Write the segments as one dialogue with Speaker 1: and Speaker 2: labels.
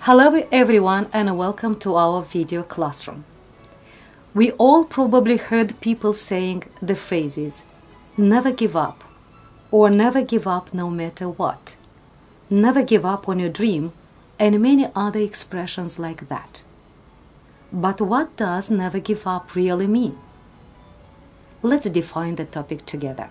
Speaker 1: Hello everyone and welcome to our video classroom. We all probably heard people saying the phrases never give up or never give up no matter what, never give up on your dream and many other expressions like that. But what does never give up really mean? Let's define the topic together.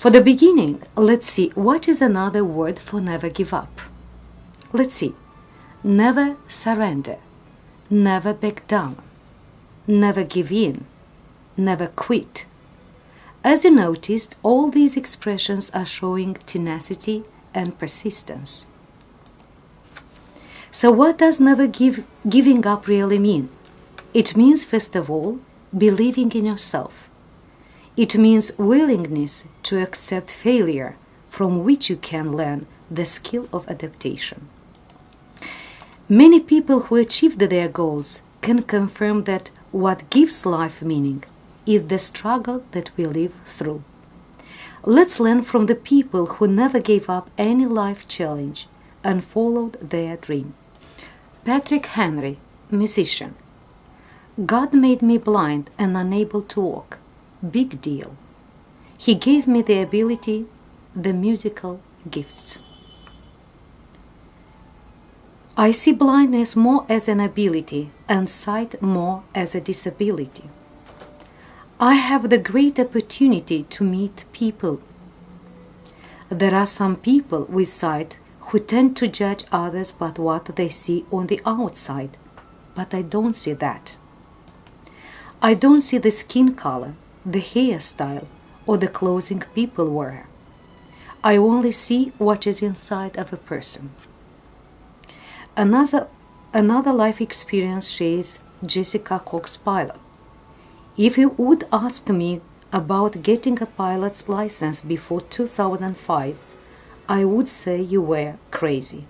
Speaker 1: For the beginning, let's see what is another word for never give up. Let's see. Never surrender, never back down, never give in, never quit. As you noticed, all these expressions are showing tenacity and persistence. So what does never giving up really mean? It means, first of all, believing in yourself. It means willingness to accept failure, from which you can learn the skill of adaptation. Many people who achieved their goals can confirm that what gives life meaning is the struggle that we live through. Let's learn from the people who never gave up any life challenge and followed their dream. Patrick Henry, musician. God made me blind and unable to walk. Big deal. He gave me the ability, the musical gifts. I see blindness more as an ability and sight more as a disability. I have the great opportunity to meet people. There are some people with sight who tend to judge others by what they see on the outside, but I don't see that. I don't see the skin color, the hairstyle, or the clothing people wear. I only see what is inside of a person. Another life experience shares Jessica Cox pilot. If you would ask me about getting a pilot's license before 2005, I would say you were crazy.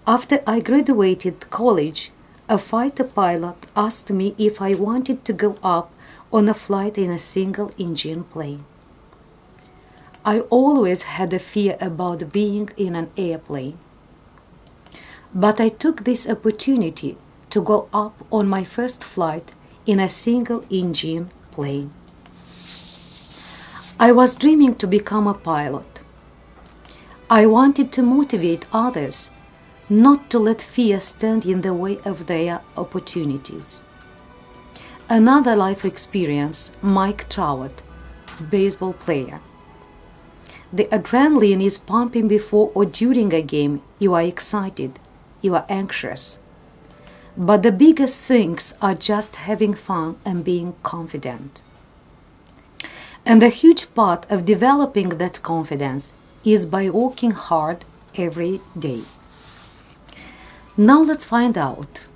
Speaker 1: After I graduated college, a fighter pilot asked me if I wanted to go up on a flight in a single-engine plane. I always had a fear about being in an airplane. But I took this opportunity to go up on my first flight in a single-engine plane. I was dreaming to become a pilot. I wanted to motivate others, not to let fear stand in the way of their opportunities. Another life experience, Mike Trout, baseball player. The adrenaline is pumping before or during a game. You are excited, you are anxious. But the biggest things are just having fun and being confident. And a huge part of developing that confidence is by working hard every day. Now let's find out.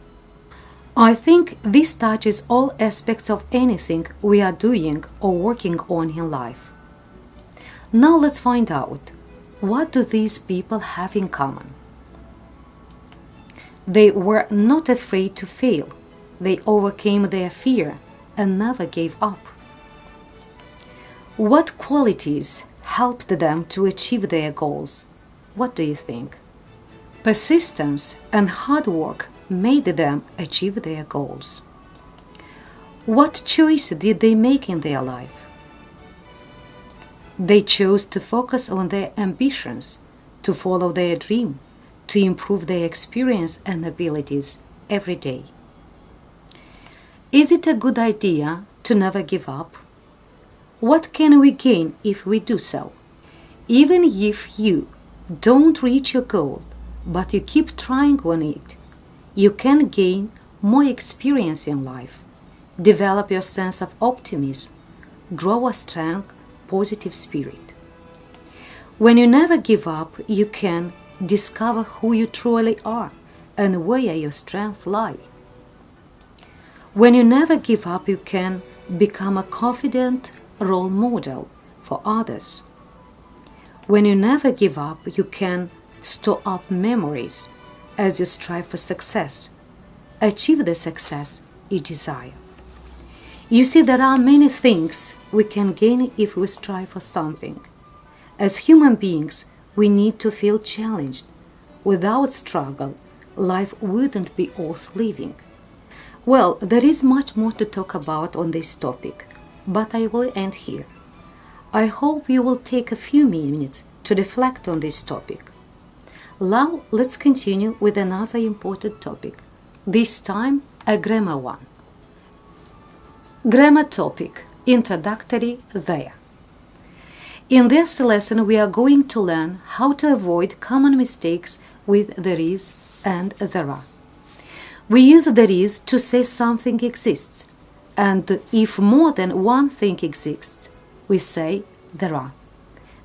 Speaker 1: I think this touches all aspects of anything we are doing or working on in life. Now let's find out, what do these people have in common? They were not afraid to fail. They overcame their fear and never gave up. What qualities helped them to achieve their goals? What do you think? Persistence and hard work made them achieve their goals. What choice did they make in their life? They chose to focus on their ambitions, to follow their dream, to improve their experience and abilities every day. Is it a good idea to never give up? What can we gain if we do so? Even if you don't reach your goal, but you keep trying on it, you can gain more experience in life, develop your sense of optimism, grow a strong, positive spirit. When you never give up, you can discover who you truly are and where your strengths lie. When you never give up, you can become a confident role model for others. When you never give up, you can store up memories as you strive for success, achieve the success you desire. You see, there are many things we can gain if we strive for something. As human beings, we need to feel challenged. Without struggle, life wouldn't be worth living. Well, there is much more to talk about on this topic, but I will end here. I hope you will take a few minutes to reflect on this topic. Now, let's continue with another important topic, this time a grammar one. Grammar topic, introductory there. In this lesson, we are going to learn how to avoid common mistakes with there is and there are. We use there is to say something exists, and if more than one thing exists, we say there are.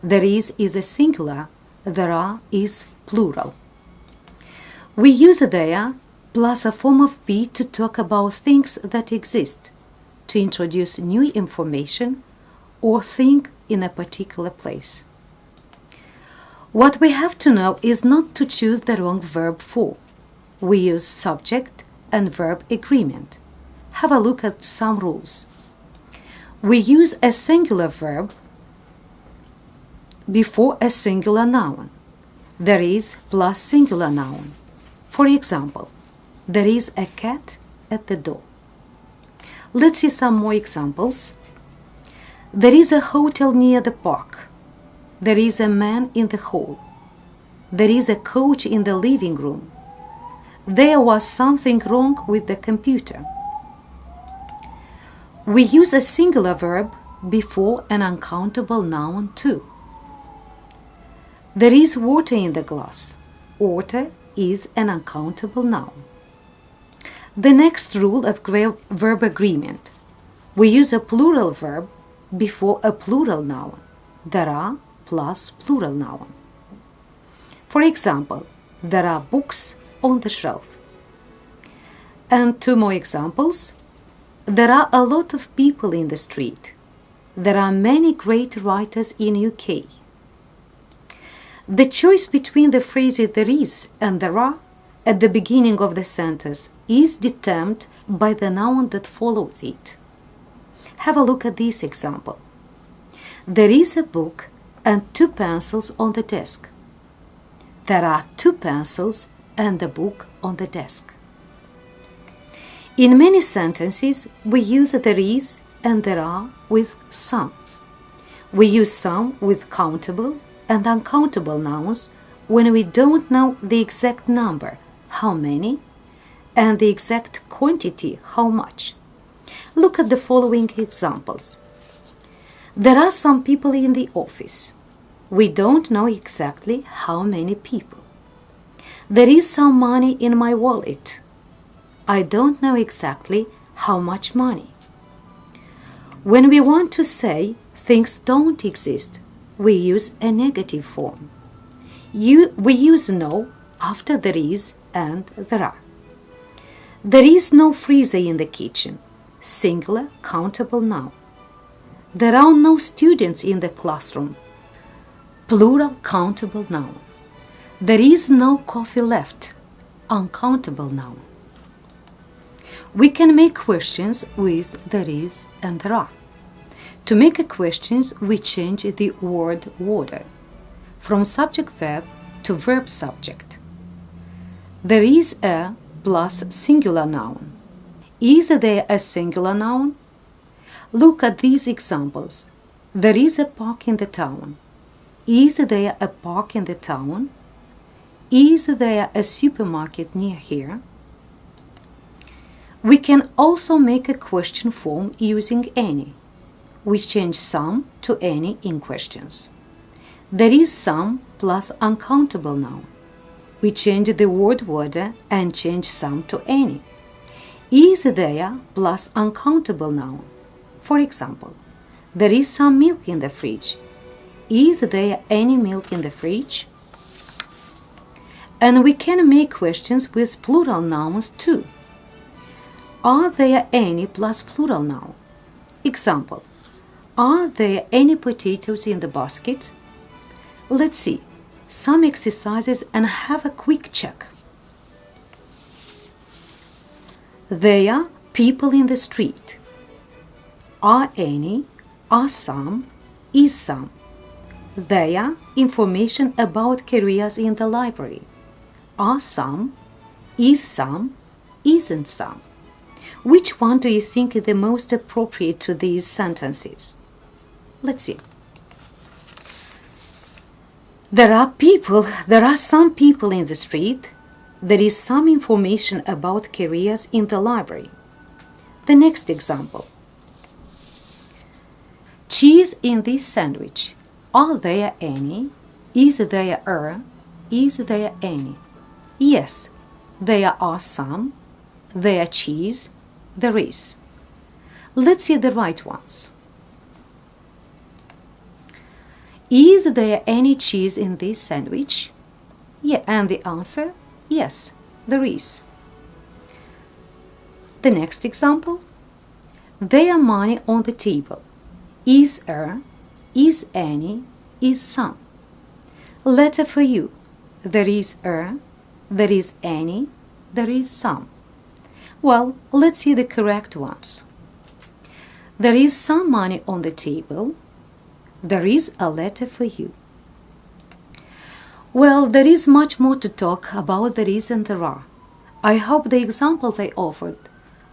Speaker 1: There is a singular, there are is plural. We use there plus a form of be to talk about things that exist, to introduce new information or think in a particular place. What we have to know is not to choose the wrong verb form. We use subject and verb agreement. Have a look at some rules. We use a singular verb before a singular noun. There is plus singular noun. For example, there is a cat at the door. Let's see some more examples. There is a hotel near the park. There is a man in the hall. There is a couch in the living room. There was something wrong with the computer. We use a singular verb before an uncountable noun too. There is water in the glass. Water is an uncountable noun. The next rule of verb agreement. We use a plural verb before a plural noun. There are plus plural noun. For example, there are books on the shelf. And two more examples. There are a lot of people in the street. There are many great writers in UK. The choice between the phrases there is and there are at the beginning of the sentence is determined by the noun that follows it. Have a look at this example. There is a book and 2 pencils on the desk. There are 2 pencils and a book on the desk. In many sentences, we use there is and there are with some. We use some with countable and uncountable nouns when we don't know the exact number, how many, and the exact quantity, how much. Look at the following examples. There are some people in the office. We don't know exactly how many people. There is some money in my wallet. I don't know exactly how much money. When we want to say things don't exist, we use a negative form. We use no after there is and there are. There is no freezer in the kitchen. Singular, countable noun. There are no students in the classroom. Plural, countable noun. There is no coffee left. Uncountable noun. We can make questions with there is and there are. To make a questions, we change the word order from subject-verb to verb-subject. There is a plus singular noun. Is there a singular noun? Look at these examples. There is a park in the town. Is there a park in the town? Is there a supermarket near here? We can also make a question form using any. We change some to any in questions. There is some plus uncountable noun. We change the word order and change some to any. Is there plus uncountable noun. For example, there is some milk in the fridge. Is there any milk in the fridge? And we can make questions with plural nouns too. Are there any plus plural noun? Example, are there any potatoes in the basket? Let's see some exercises and have a quick check. There are people in the street. Are any, are some, is some. There, information about careers in the library. Are some, is some, isn't some. Which one do you think is the most appropriate to these sentences? Let's see. There are some people in the street. There is some information about careers in the library. The next example. Cheese in this sandwich. Are there any? Is there a? Is there any? Yes, there are some. There cheese. There is. Let's see the right ones. Is there any cheese in this sandwich? Yeah, and the answer, yes, there is. The next example. There money on the table. Is a, is any, is some. Letter for you. There is a, there is any, there is some. Well, let's see the correct ones. There is some money on the table. There is a letter for you. Well, there is much more to talk about there is and there are. I hope the examples I offered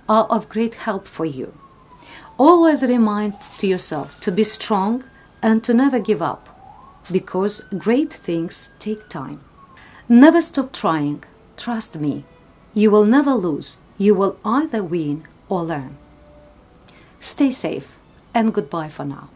Speaker 1: are of great help for you. Always remind to yourself to be strong and to never give up, because great things take time. Never stop trying. Trust me. You will never lose. You will either win or learn. Stay safe and goodbye for now.